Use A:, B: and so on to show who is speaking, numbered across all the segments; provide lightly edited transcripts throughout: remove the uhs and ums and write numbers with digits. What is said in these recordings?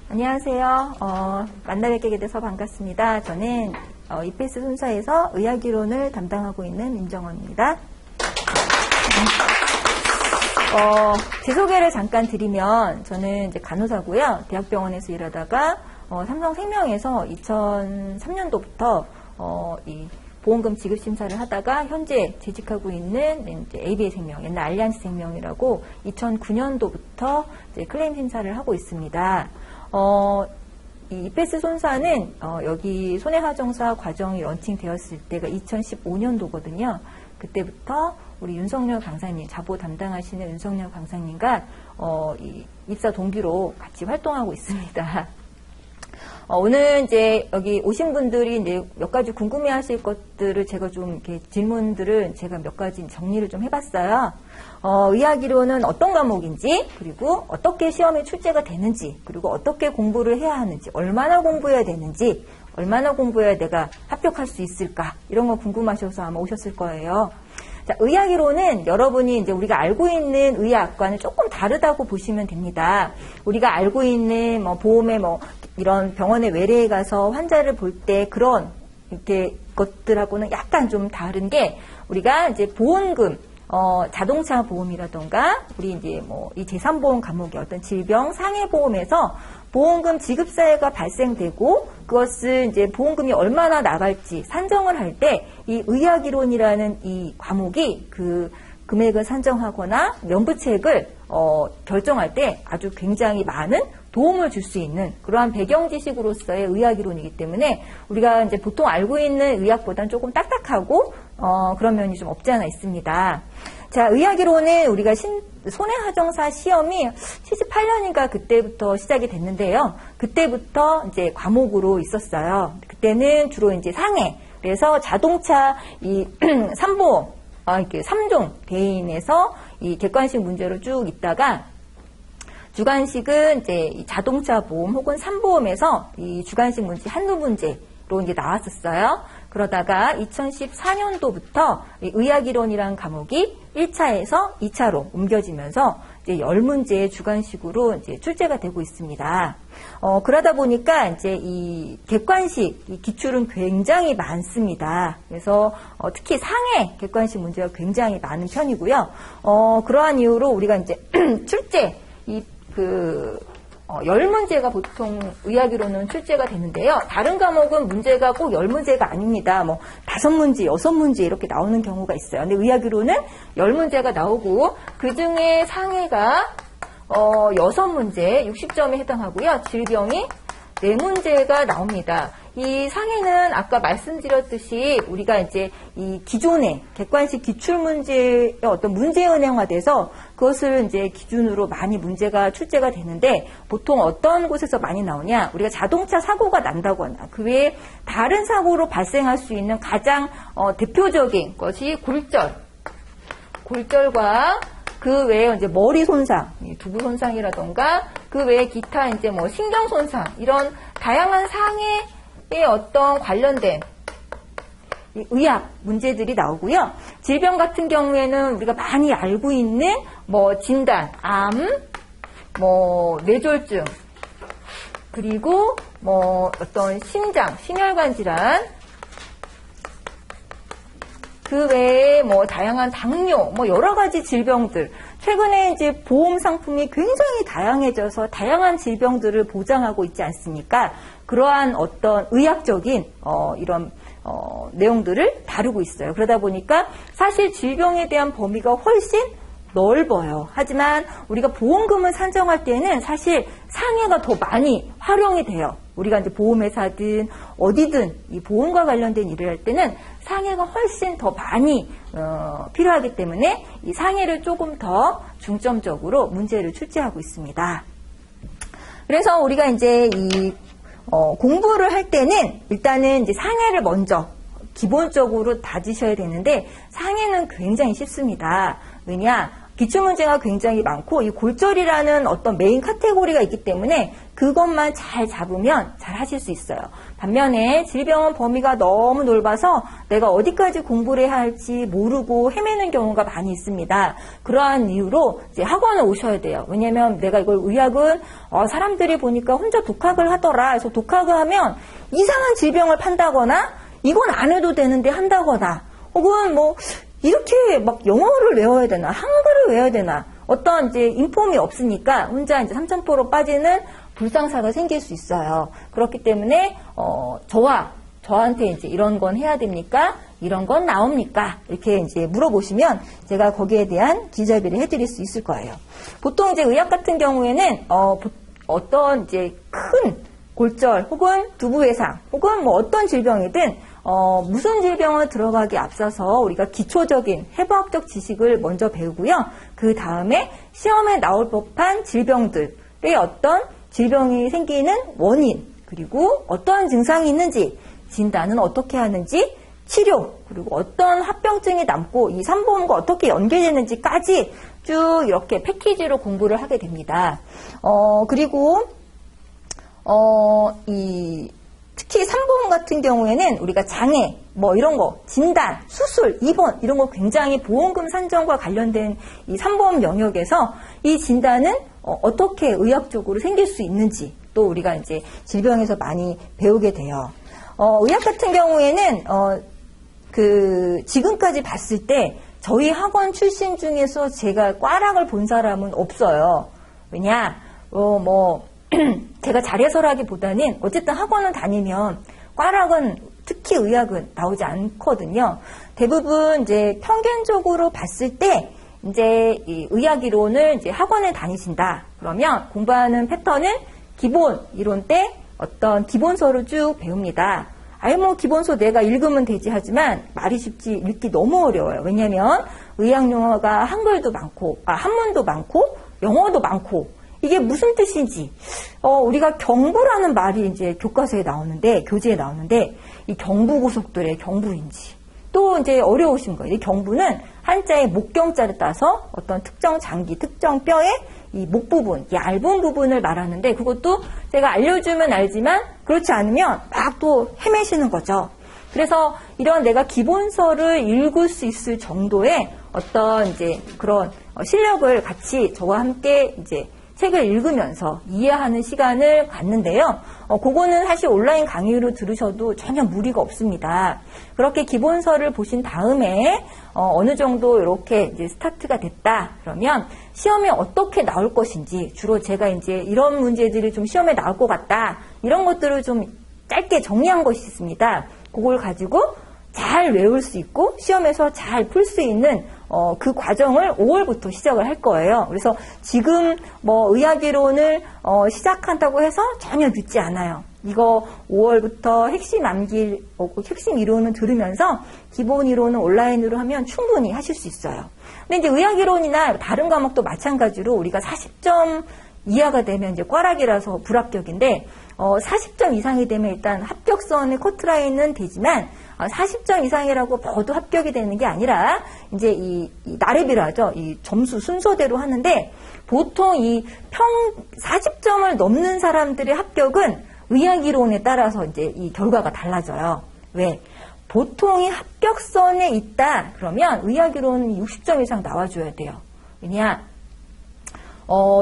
A: 안녕하세요. 만나 뵙게 돼서 반갑습니다. 저는 EPS 손사에서 의학이론을 담당하고 있는 임정원입니다. 제 소개를 잠깐 드리면 저는 이제 간호사고요. 대학병원에서 일하다가 삼성생명에서 2003년도부터 이 보험금 지급 심사를 하다가 현재 재직하고 있는 이제 ABA생명, 옛날 알리안스생명이라고 2009년도부터 이제 클레임 심사를 하고 있습니다. 이 EPS 손사는 여기 손해하정사 과정이 런칭되었을 때가 2015년도거든요. 그때부터 우리 윤석열 강사님, 자보 담당하시는 윤석열 강사님과 이 입사 동기로 같이 활동하고 있습니다. 오늘 이제 여기 오신 분들이 이제 몇 가지 궁금해하실 것들을 제가 좀 이렇게 질문들을 제가 몇 가지 정리를 좀 해봤어요. 의학이론은 어떤 과목인지, 그리고 어떻게 시험에 출제가 되는지, 그리고 어떻게 공부를 해야 하는지, 얼마나 공부해야 되는지, 얼마나 공부해야 내가 합격할 수 있을까, 이런 거 궁금하셔서 아마 오셨을 거예요. 자, 의학이론은 여러분이 이제 우리가 알고 있는 의학과는 조금 다르다고 보시면 됩니다. 우리가 알고 있는 보험에 이런 병원에 외래에 가서 환자를 볼 때 그런 이렇게 것들하고는 약간 좀 다른 게, 우리가 이제 보험금, 자동차 보험이라던가 우리 이제 이 재산보험 과목의 어떤 질병 상해보험에서 보험금 지급 사유가 발생되고 그것을 이제 보험금이 얼마나 나갈지 산정을 할 때 이 의학이론이라는 이 과목이 그 금액을 산정하거나 면부책을 결정할 때 아주 굉장히 많은 도움을 줄 수 있는 그러한 배경 지식으로서의 의학이론이기 때문에 우리가 이제 보통 알고 있는 의학보다는 조금 딱딱하고 그런 면이 좀 없지 않아 있습니다. 자, 의학이론은 우리가 손해하정사 시험이 78년인가 그때부터 시작이 됐는데요. 그때부터 이제 과목으로 있었어요. 그때는 주로 이제 상해, 그래서 자동차 이 3보험, 이렇게 3종 대인에서 이 객관식 문제로 쭉 있다가 주관식은 이제 이 자동차 보험 혹은 3보험에서 이 주관식 문제 한두 문제로 이제 나왔었어요. 그러다가 2014년도부터 의학이론이라는 과목이 1차에서 2차로 옮겨지면서 이제 10문제의 주관식으로 이제 출제가 되고 있습니다. 그러다 보니까 이제 이 객관식 이 기출은 굉장히 많습니다. 그래서 특히 상해 객관식 문제가 굉장히 많은 편이고요. 그러한 이유로 우리가 이제 출제 10문제가 보통 의학이론은 출제가 되는데요. 다른 과목은 문제가 꼭 10문제가 아닙니다. 5문제, 6문제 이렇게 나오는 경우가 있어요. 근데 의학이론은 10문제가 나오고 그 중에 상해가 6문제, 60점에 해당하고요. 질병이 4문제가 나옵니다. 이 상해는 아까 말씀드렸듯이 우리가 이제 이 기존의 객관식 기출문제의 어떤 문제은행화돼서 그것을 이제 기준으로 많이 문제가 출제가 되는데 보통 어떤 곳에서 많이 나오냐? 우리가 자동차 사고가 난다거나 그 외에 다른 사고로 발생할 수 있는 가장 대표적인 것이 골절과 그 외에 이제 머리 손상, 두부 손상이라던가 그 외에 기타 이제 신경 손상 이런 다양한 상해의 어떤 관련된 의학 문제들이 나오고요. 질병 같은 경우에는 우리가 많이 알고 있는 진단, 암, 뇌졸중, 그리고 어떤 심장, 심혈관 질환, 그 외에 다양한 당뇨, 여러 가지 질병들. 최근에 이제 보험 상품이 굉장히 다양해져서 다양한 질병들을 보장하고 있지 않습니까? 그러한 어떤 의학적인 이런 내용들을 다루고 있어요. 그러다 보니까 사실 질병에 대한 범위가 훨씬 넓어요. 하지만 우리가 보험금을 산정할 때는 사실 상해가 더 많이 활용이 돼요. 우리가 이제 보험회사든 어디든 이 보험과 관련된 일을 할 때는 상해가 훨씬 더 많이 필요하기 때문에 이 상해를 조금 더 중점적으로 문제를 출제하고 있습니다. 그래서 우리가 이제 이 공부를 할 때는 일단은 이제 상해를 먼저 기본적으로 다지셔야 되는데 상해는 굉장히 쉽습니다. 왜냐? 기출문제가 굉장히 많고 이 골절이라는 어떤 메인 카테고리가 있기 때문에 그것만 잘 잡으면 잘 하실 수 있어요. 반면에 질병은 범위가 너무 넓어서 내가 어디까지 공부를 해야 할지 모르고 헤매는 경우가 많이 있습니다. 그러한 이유로 이제 학원을 오셔야 돼요. 왜냐하면 내가 이걸 의학은 사람들이 보니까 혼자 독학을 하더라. 그래서 독학을 하면 이상한 질병을 판다거나 이건 안 해도 되는데 한다거나 혹은 뭐 이렇게 막 영어를 외워야 되나 한글을 외워야 되나 어떤 이제 인폼이 없으니까 혼자 이제 삼천포로 빠지는 불상사가 생길 수 있어요. 그렇기 때문에 저한테 이제 이런 건 해야 됩니까? 이런 건 나옵니까? 이렇게 이제 물어보시면 제가 거기에 대한 기자비를 해드릴 수 있을 거예요. 보통 이제 의학 같은 경우에는 어떤 이제 큰 골절 혹은 두부외상 혹은 뭐 어떤 질병이든 무슨 질병을 들어가기 앞서서 우리가 기초적인 해부학적 지식을 먼저 배우고요. 그 다음에 시험에 나올 법한 질병들의 어떤 질병이 생기는 원인 그리고 어떠한 증상이 있는지 진단은 어떻게 하는지 치료 그리고 어떤 합병증이 남고 이 산보험과 어떻게 연계되는지까지 쭉 이렇게 패키지로 공부를 하게 됩니다. 그리고 특히 산보험 같은 경우에는 우리가 장애, 뭐 이런 거, 진단, 수술, 입원 이런 거 굉장히 보험금 산정과 관련된 이 산보험 영역에서 이 진단은 어떻게 의학적으로 생길 수 있는지 또 우리가 이제 질병에서 많이 배우게 돼요. 의학 같은 경우에는 지금까지 봤을 때 저희 학원 출신 중에서 제가 과락을 본 사람은 없어요. 왜냐, 제가 잘해서라기보다는 어쨌든 학원을 다니면 과락은 특히 의학은 나오지 않거든요. 대부분 이제 평균적으로 봤을 때 이제 이 의학 이론을 이제 학원에 다니신다. 그러면 공부하는 패턴은 기본 이론 때 어떤 기본서를 쭉 배웁니다. 기본서 내가 읽으면 되지 하지만 말이 쉽지 읽기 너무 어려워요. 왜냐하면 의학 용어가 한글도 많고, 한문도 많고, 영어도 많고, 이게 무슨 뜻인지, 우리가 경부라는 말이 이제 교과서에 나오는데, 교재에 나오는데, 이 경부고속도로의 경부인지, 또 이제 어려우신 거예요. 이 경부는 한자의 목경자를 따서 어떤 특정 장기, 특정 뼈의 이 목 부분, 얇은 부분을 말하는데, 그것도 제가 알려주면 알지만, 그렇지 않으면 막 또 헤매시는 거죠. 그래서 이런 내가 기본서를 읽을 수 있을 정도의 어떤 이제 그런 실력을 같이 저와 함께 이제 책을 읽으면서 이해하는 시간을 갖는데요. 그거는 사실 온라인 강의로 들으셔도 전혀 무리가 없습니다. 그렇게 기본서를 보신 다음에 어느 정도 이렇게 이제 스타트가 됐다. 그러면 시험에 어떻게 나올 것인지 주로 제가 이제 이런 문제들이 좀 시험에 나올 것 같다. 이런 것들을 좀 짧게 정리한 것이 있습니다. 그걸 가지고 잘 외울 수 있고 시험에서 잘 풀 수 있는 그 과정을 5월부터 시작을 할 거예요. 그래서 지금 뭐 의학이론을 시작한다고 해서 전혀 늦지 않아요. 이거 5월부터 핵심 이론은 들으면서 기본 이론은 온라인으로 하면 충분히 하실 수 있어요. 근데 이제 의학이론이나 다른 과목도 마찬가지로 우리가 40점 이하가 되면 이제 꽈락이라서 불합격인데 40점 이상이 되면 일단 합격선의 커트라인은 되지만 40점 이상이라고 모두 합격이 되는 게 아니라 이제 이 나래비로 하죠. 이 점수 순서대로 하는데 보통 40점을 넘는 사람들의 합격은 의학이론에 따라서 이제 이 결과가 달라져요. 왜? 보통이 합격선에 있다 그러면 의학이론은 60점 이상 나와줘야 돼요. 왜냐?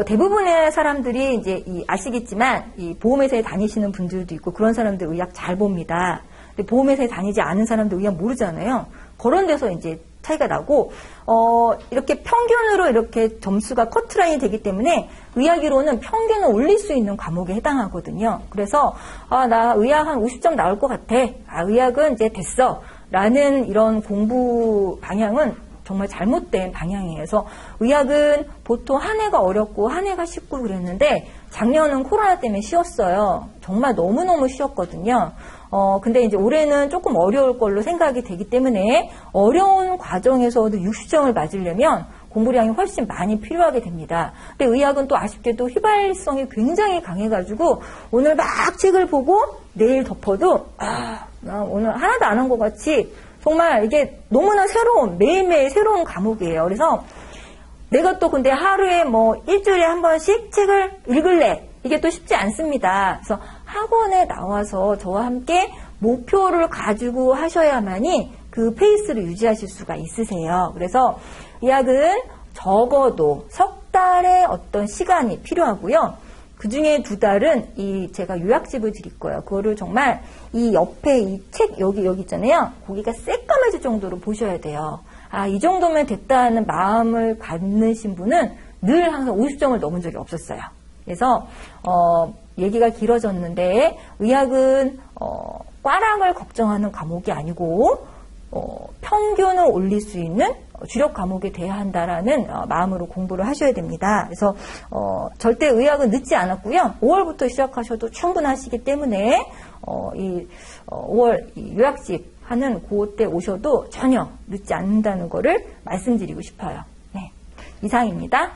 A: 대부분의 사람들이 이제 아시겠지만 이 보험회사에 다니시는 분들도 있고 그런 사람들 의학 잘 봅니다. 근데 보험회사에 다니지 않은 사람들 의학 모르잖아요. 그런 데서 이제 차이가 나고 이렇게 평균으로 이렇게 점수가 커트라인이 되기 때문에 의학이론은 평균을 올릴 수 있는 과목에 해당하거든요. 그래서 나 의학 한 50점 나올 것 같아. 의학은 이제 됐어. 라는 이런 공부 방향은 정말 잘못된 방향이에요. 그래서 의학은 보통 한 해가 어렵고 한 해가 쉽고 그랬는데 작년은 코로나 때문에 쉬웠어요. 정말 너무너무 쉬웠거든요. 근데 이제 올해는 조금 어려울 걸로 생각이 되기 때문에 어려운 과정에서도 60점을 맞으려면 공부량이 훨씬 많이 필요하게 됩니다. 근데 의학은 또 아쉽게도 휘발성이 굉장히 강해가지고 오늘 막 책을 보고 내일 덮어도 나 오늘 하나도 안 한 것 같이 정말 이게 너무나 매일매일 새로운 과목이에요. 그래서 내가 또 근데 하루에 뭐 일주일에 한 번씩 책을 읽을래. 이게 또 쉽지 않습니다. 그래서 학원에 나와서 저와 함께 목표를 가지고 하셔야만이 그 페이스를 유지하실 수가 있으세요. 그래서 의학은 적어도 석 달의 어떤 시간이 필요하고요. 그 중에 2달은 이 제가 요약집을 드릴 거예요. 그거를 정말 이 옆에 이 책 여기 있잖아요. 거기가 새까매질 정도로 보셔야 돼요. 아, 이 정도면 됐다는 마음을 갖는 분은 늘 항상 50점을 넘은 적이 없었어요. 그래서 얘기가 길어졌는데 의학은 꽈락을 걱정하는 과목이 아니고 평균을 올릴 수 있는 주력 과목에 돼야 한다라는 마음으로 공부를 하셔야 됩니다. 그래서 절대 의학은 늦지 않았고요. 5월부터 시작하셔도 충분하시기 때문에 5월 요약집 하는 그때 오셔도 전혀 늦지 않는다는 거를 말씀드리고 싶어요. 네, 이상입니다.